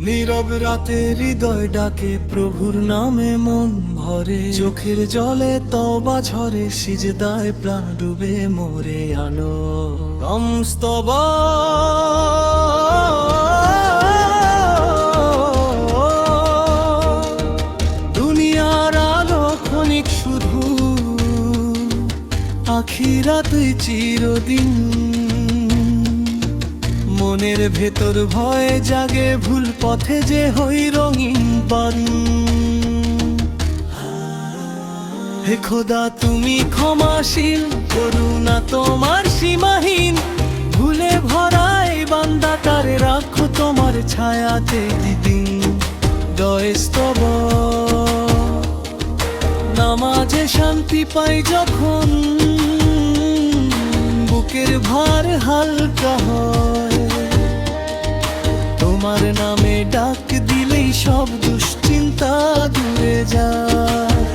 নীরব রাতে হৃদয় ডাকে, প্রভুর নামে মন ভরে, চোখের জলে তওবা ঝরে, সিজদায় প্রাণ ডুবে মোরে আনো স্তবা। দুনিয়ার আলো ক্ষণিক শুধু, আখিরাত চিরদিন। মনের ভেতর ভয় জাগে, ভুল পথে যে হই রঙিন পান। হে খোদা তুমি ক্ষমাশীল, করুণা তোমার সীমাহীন। ভুলে ভরাই বান্দা তারে, রাখো তোমার ছায়াতে দিদিন। দয়স্তব নামাজে শান্তি পাই যখন, বুকের ভার হালকা হয়। তোমার নামে ডাক দিলেই সব দুশ্চিন্তা দূরে যায়।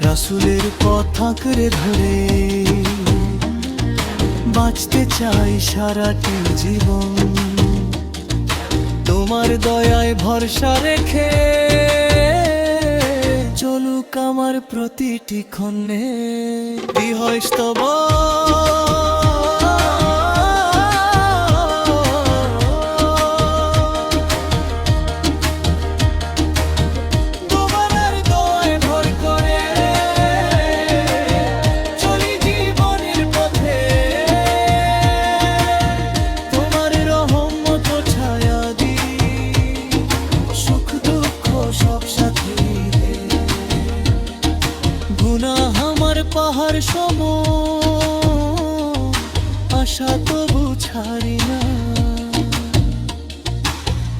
রাসূলের কথা করে ধরে বাঁচতে চাই সারাটি জীবন। তোমার দয়ায় ভরসা রেখে চলুক আমার প্রতিটি ক্ষণে বিহস্তব। গুনাহ আমার পাহাড় সম, আশা তবু ছাড়ি না।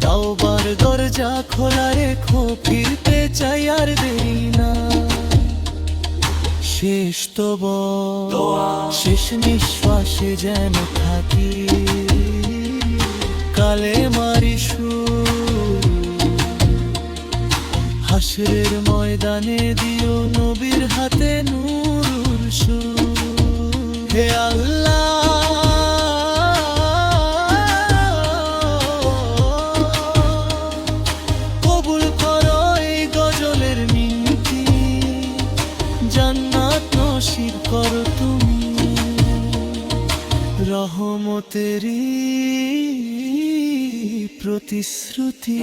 তাওবার দরজা খোলা রেখো, ফিরতে চাই আর দেরি না। শেষ তওবা শেষ নিঃশ্বাসে যেন থাকি, কালেমারি সুর। হাশরের ময়দানে দিও নবীর হাতে নূর সুর। হে আল্লাহ কবুল করো এই গজলের মিনতি, জান্নাত নসিব করো তুমি রহমতেরই প্রতিশ্রুতি।